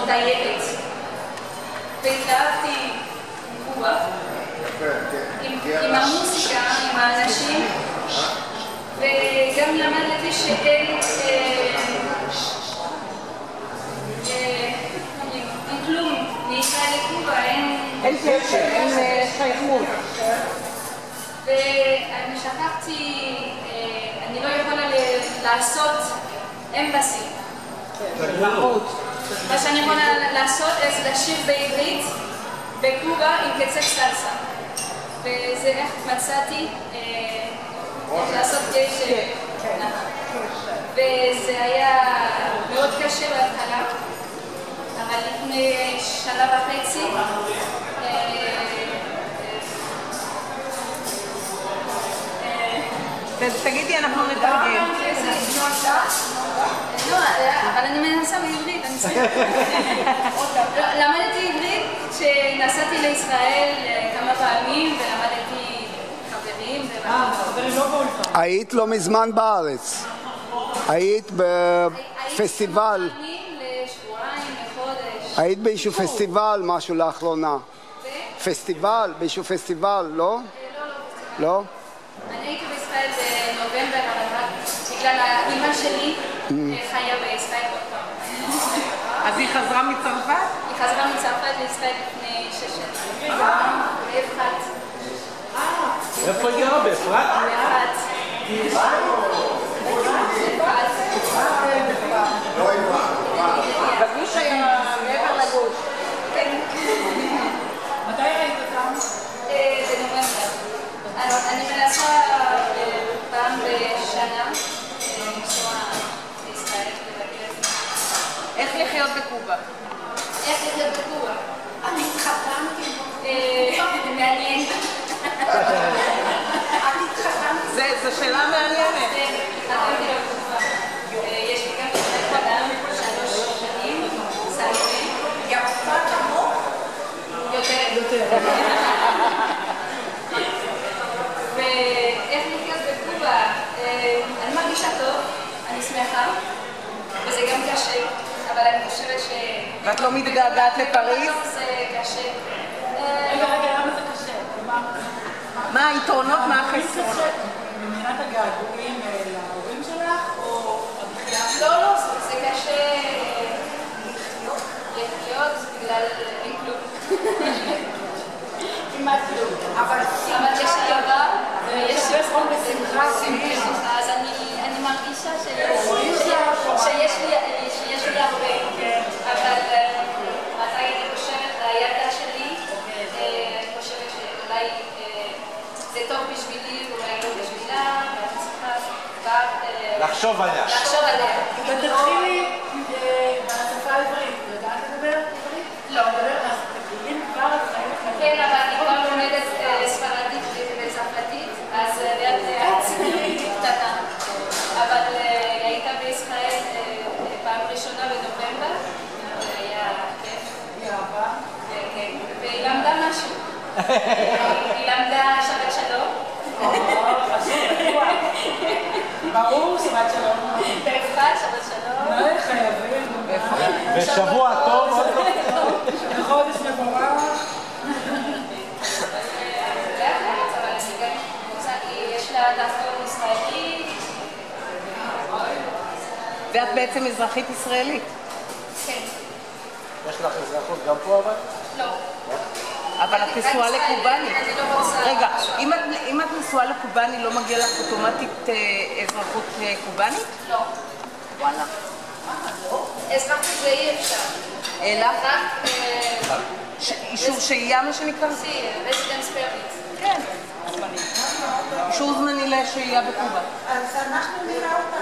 טיילת. והתלהבתי קובה, עם המוסיקה, עם האנשים, וגם למדתי שאין כלום, מישראל לקובה, אין קשר, אין שייכות. ואני שכחתי, אני לא יכולה לעשות אמבסי. מה שאני יכולה לעשות זה לשיר בעברית בקובה עם קצב סלסה. וזה איך מצאתי לעשות קשר. וזה היה מאוד קשה בהתחלה, אבל לפני שנה וחצי תגידי, אנחנו נתרגם. לא, אבל אני מנסה בעברית, אני צריכה. למדתי עברית כשנסעתי לישראל כמה פעמים ולמדתי חברים. היית לא מזמן בארץ. היית בפסטיבל. לשבועיים, לחודש. היית באיזשהו פסטיבל, משהו לאחרונה. פסטיבל, באיזשהו פסטיבל, לא? לא? אני הייתי בישראל בנובמבר, אבל רק בגלל האמא שלי חיה בישראל עוד פעם. אז היא חזרה מצרפת? היא חזרה מצרפת לישראל לפני 6 שנים. באפרת. איפה היא גרה? באפרת? בגוש היה מעבר לגוש. כן. מתי ראית אותם? בנובמבר. אני מנסה פעם בשנה לנסוע לישראל לבקר את זה. איך לחיות בקובה? איך לחיות בקובה? אני התחתנתי. מעניין. זו שאלה מעניינת. יש לי גם חדם 3 שנים, סלמי. יפה כמוך? יותר. ואיך לחיות בקובה? אני מרגישה טוב, אני שמחה, וזה גם קשה, אבל אני חושבת ש... ואת לא מתגעגעת לפריז? זה קשה. רגע, למה זה קשה? מה היתרונות, מה החסרונות? מבחינת הגעגועים להורים שלך, או הבחייה? לא, זה קשה לחיות בגלל אין כלום. כמעט כלום. אבל יש לי אהבה, ויש שמחה, אז אני מרגישה שיש לי הרבה, אבל מתי אני חושבת לילדה שלי, אני חושבת שאולי זה טוב בשבילי, אולי לא בשבילה, ואני צריכה כבר לחשוב עליה. ותתחילי בשפה העברית. יודעת לדבר עברית? לא. אז תגידי כבר על חייך. כן, אבל אני כבר לומדת ספרדית וצרפתית, אז לאט קטנה. אבל הייתה בישראל פעם ראשונה בנובמבר, היה כיף. היא אהבה. והיא למדה משהו. היא למדה שבת שלום. ברור, שבת שלום. באפרת, שבת שלום. חייבים. ושבוע טוב עוד לא. חודש מבורך. יש לה דרכון ישראלי. ואת בעצם אזרחית ישראלית. כן. יש לך אזרחות גם פה אבל? לא. אבל את נשואה לקובאני. אני לא רוצה... רגע, אם את נשואה לקובאני, לא מגיע לך אוטומטית אזרחות קובאנית? לא. וואלה. אזרחות זה אי אפשר. אלא? אישור שהייה, מה שנקרא? רזידנס פרמיט. כן. אישור זמני לשהייה בקובה. אז אנחנו נראה אותך.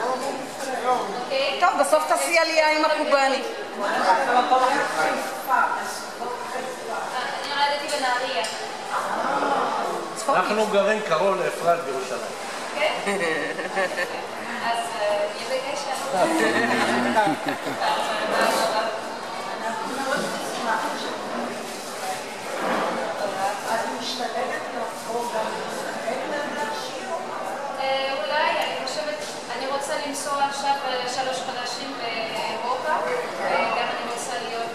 אוקיי? טוב, בסוף תעשי עלייה עם הקובאני. אני נולדתי בנהריה. אנחנו גרים קרוב לאפרת בירושלים. כן? אז יהיה בקשר. את משתלבת לבוא גם לשיר? אולי, אני חושבת, אני רוצה לנסוע עכשיו 3 חודשים באירופה, וגם אני רוצה להיות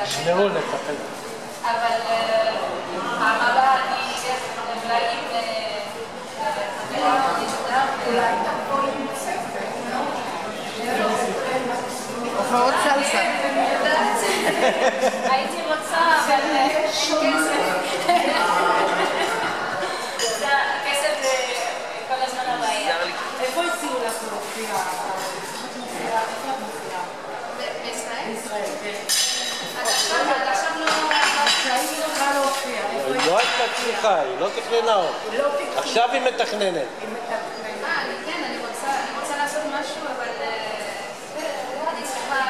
תשמעו לטפל. אבל פעם הבאה אני אולי אולי תבוא עם ספר, הופעות סלסה. הייתי רוצה, אבל אין כסף. הכסף זה כל הזמן הבעיה. איפה הציעו לך להופיע? איפה את מופיעה? בישראל? בישראל, כן. עד עכשיו לא... שהיית צריכה להופיע. היא לא הייתה צריכה, היא לא תכננה עוד. לא תקחי. עכשיו היא מתכננת. כן, אני רוצה לעשות משהו, אבל אני צריכה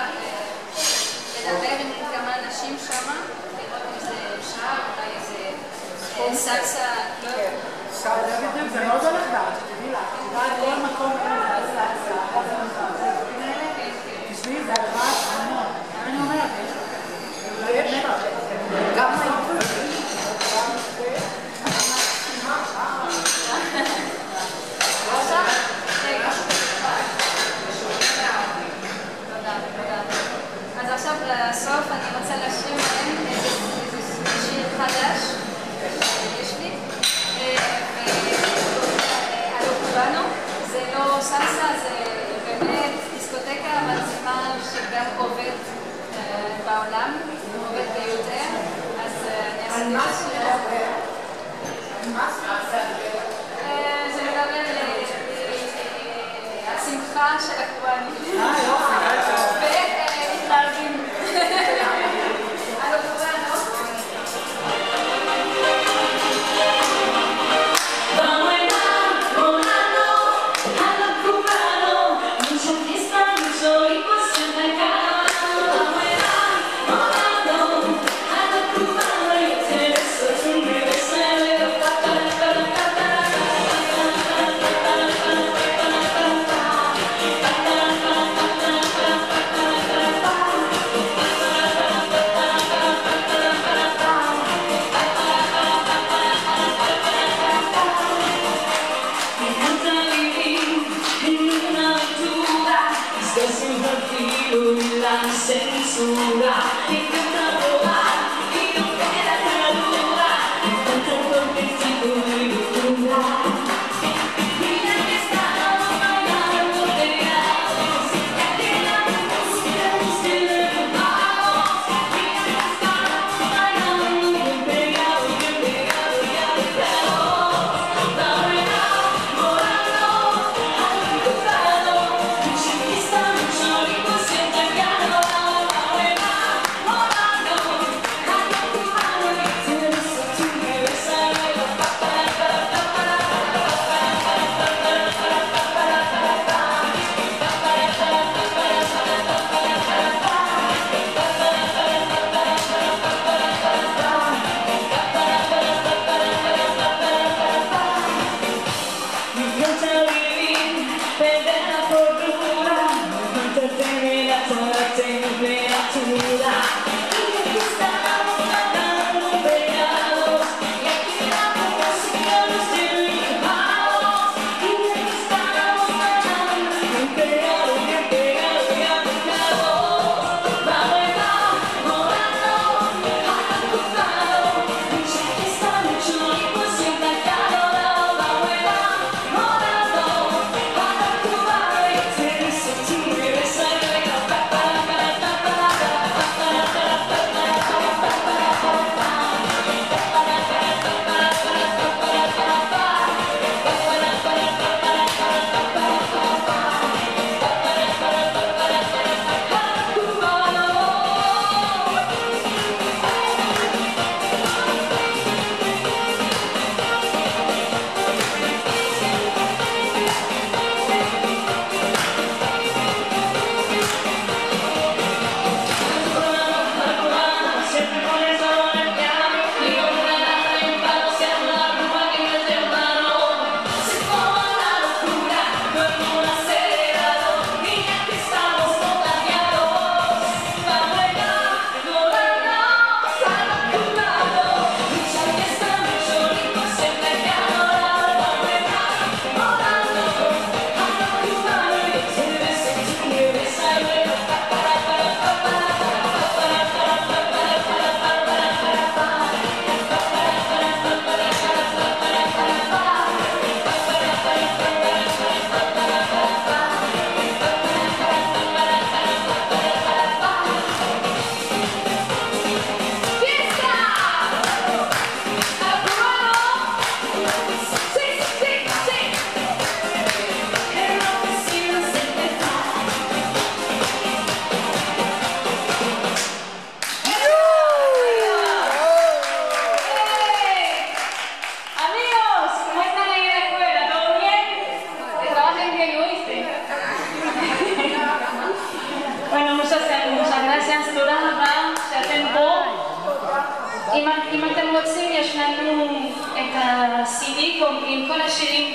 לדבר עם כמה אנשים שם, לראות אם זה אפשר, אולי איזה סלסה, זה מאוד הולך בארץ, תדעי לך. כל מקום תשמעי, זה הדבר המון. אני אומרת, יש גם אז עכשיו לסוף אני רוצה לשיר להם איזה שיר חדש שיש לי הלו קובאנו, זה לא סלסה, זה באמת דיסקוטקה, אבל זה מה שגם עובד בעולם, עובד ביותר, אז אני אעשה את השיר. זה מדבר על השמחה של הקובאנים. ומתלהבים. הלו קובאנו. גרסיאס, תודה רבה שאתם פה. אם אתם רוצים, יש לנו את ה-CD עם כל השירים